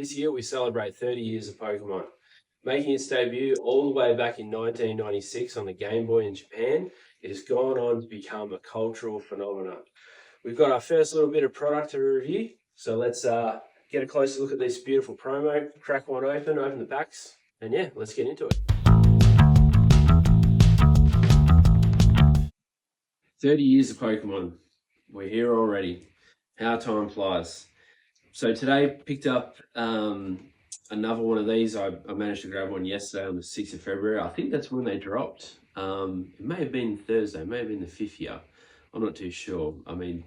This year we celebrate 30 years of Pokemon, making its debut all the way back in 1996 on the Game Boy in Japan. It has gone on to become a cultural phenomenon. We've got our first little bit of product to review, so let's get a closer look at this beautiful promo, crack one open the packs, and yeah, let's get into it. 30 years of Pokemon. We're here already. How time flies. So today picked up another one of these. I managed to grab one yesterday on the 6th of February. I think that's when they dropped. It may have been Thursday, it may have been the 5th year. I'm not too sure. I mean,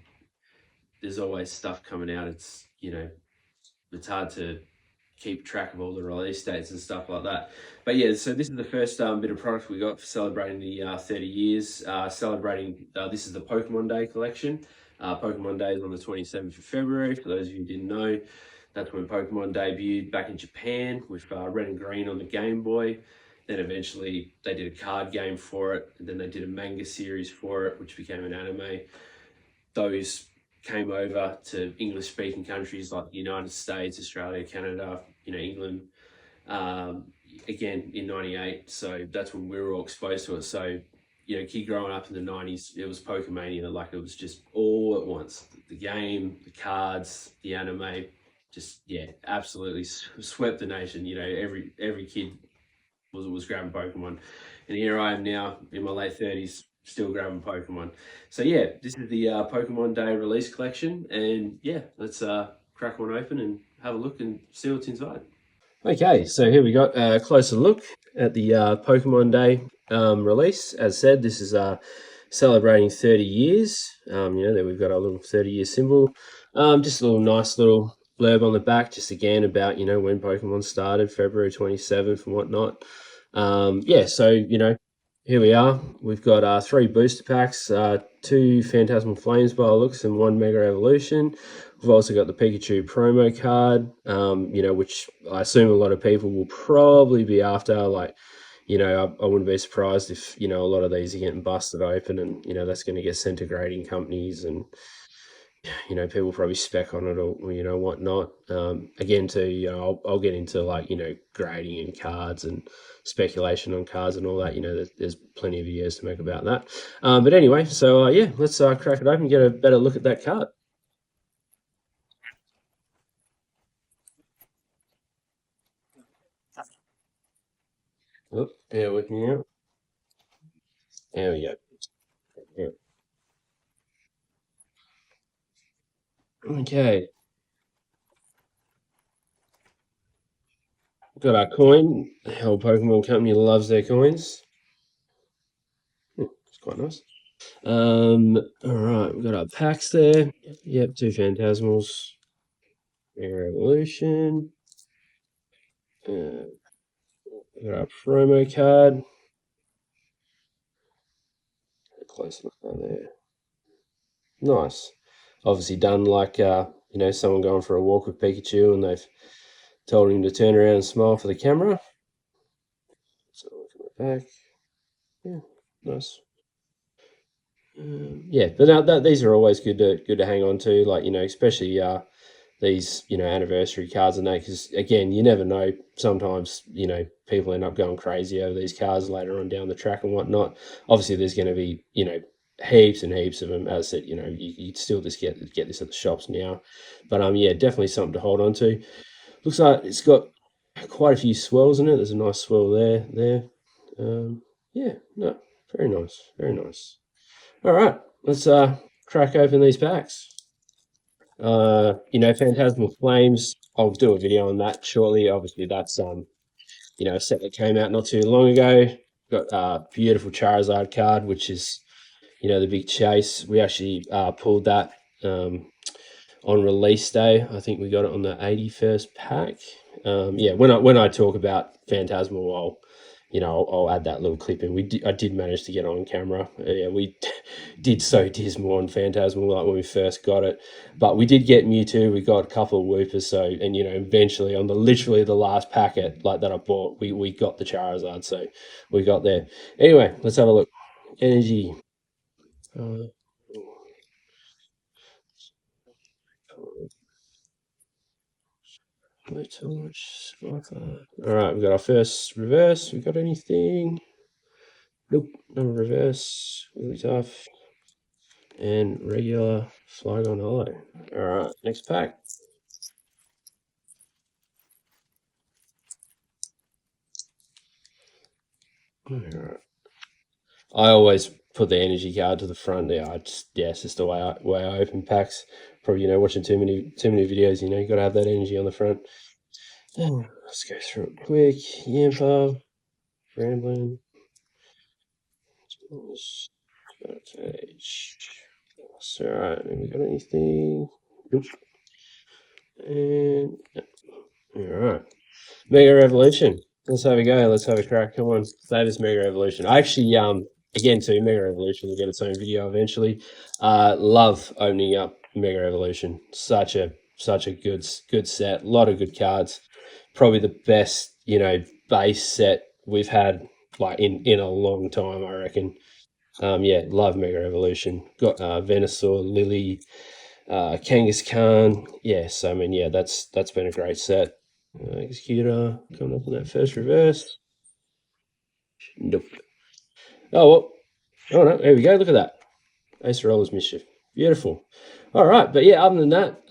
there's always stuff coming out. It's, it's hard to keep track of all the release dates and stuff like that. But yeah, so this is the first bit of product we got for celebrating the 30 years. This is the Pokemon Day collection. Pokemon Day is on the 27th of February. For those of you who didn't know, that's when Pokemon debuted back in Japan with red and green on the Game Boy. Then eventually they did a card game for it. And then they did a manga series for it, which became an anime. Those came over to English-speaking countries like the United States, Australia, Canada, England, again in '98. So that's when we were all exposed to it. So, kid growing up in the '90s, it was Pokemania. Like, it was just all at once. The game, the cards, the anime, just, yeah, absolutely swept the nation. Every kid was grabbing Pokemon. And here I am now in my late 30s, still grabbing Pokemon. So yeah, this is the Pokemon Day release collection, and yeah, let's crack one open and have a look and see what's inside. Okay, so here we got a closer look at the Pokemon Day release. As said, this is celebrating 30 years. There we've got our little 30-year symbol. Just a little nice little blurb on the back, just again about when Pokemon started, February 27th and whatnot. So here we are. We've got 3 booster packs, 2 Phantasmal Flames by looks, and 1 Mega Evolution. We've also got the Pikachu promo card, which I assume a lot of people will probably be after. Like, I wouldn't be surprised if, a lot of these are getting busted open, and, that's going to get sent to grading companies, and, people probably spec on it or whatnot. Again, too, I'll get into like, grading and cards and speculation on cards and all that. There's plenty of videos to make about that. But anyway, so yeah, let's crack it open and get a better look at that card. Oh, bear with me out. There we go. Yeah. Okay. Got our coin. The whole Pokemon company loves their coins. It's quite nice. All right, we've got our packs there. Yep, 2 Phantasmals. Mega Evolution. We've got our promo card. A close look right there. Nice. Obviously done like someone going for a walk with Pikachu, and they've told him to turn around and smile for the camera. So look at the back. Yeah, nice. Yeah, but now these are always good to hang on to, like, especially these anniversary cards and that, because again, you never know. Sometimes people end up going crazy over these cards later on down the track and whatnot. Obviously, there's going to be heaps and heaps of them. As I said, you still just get this at the shops now, but yeah, definitely something to hold on to. Looks like it's got quite a few swells in it. There's a nice swell there. Yeah, no, very nice, very nice. All right, let's crack open these packs. Phantasmal Flames. I'll do a video on that shortly. Obviously, that's a set that came out not too long ago. Got a beautiful Charizard card, which is the big chase. We actually pulled that on release day. I think we got it on the 81st pack. Yeah, when I talk about Phantasmal, I'll add that little clip in. I did manage to get on camera. Yeah, we did so dismal on Phantasmal, like when we first got it, but we did get Mewtwo. We got a couple of Woopers. So, and eventually on literally the last packet like that I bought, we got the Charizard. So we got there. Anyway, let's have a look. Energy. Torch, all right, we've got our first reverse. We got anything? Nope, no reverse. Really tough. And regular Flygon Hollow. All right, next pack. All right. I always put the energy card to the front there. It's just the way I open packs. Probably watching too many videos. You got to have that energy on the front. Let's go through it quick. Yampa, Ramblin, Page. All right. Have we got anything? Nope. And all right, Mega Revolution. Let's have a go. Let's have a crack. Come on, save us Mega Revolution. I actually, again too, Mega Revolution will get its own video eventually. Love opening up Mega Revolution. Such a good set. A lot of good cards. Probably the best base set we've had like in a long time, I reckon. Yeah, love Mega Evolution. Got Venusaur, Lily, Kangaskhan. Yes, I mean, yeah, that's been a great set. Executor coming up on that first reverse. Nope. Oh well. Oh no, there we go. Look at that. Ace Roller's Mischief. Beautiful. All right, but yeah, other than that,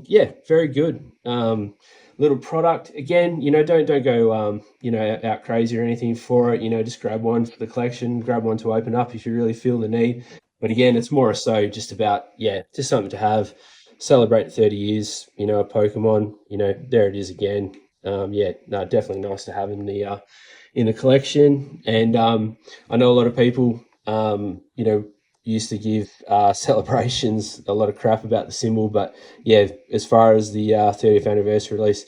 yeah, very good. Little product again. Don't go out crazy or anything for it. Just grab one for the collection. Grab one to open up if you really feel the need. But again, it's more so just about just something to have. Celebrate 30 years. A Pokemon. There it is again. Yeah, no, definitely nice to have in the collection. And I know a lot of people, used to give celebrations a lot of crap about the symbol, but yeah, as far as the 30th anniversary release,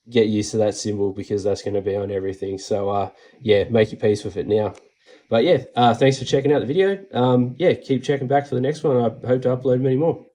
get used to that symbol because that's going to be on everything. So yeah, make your peace with it now. But yeah, thanks for checking out the video. Yeah, keep checking back for the next one. I hope to upload many more.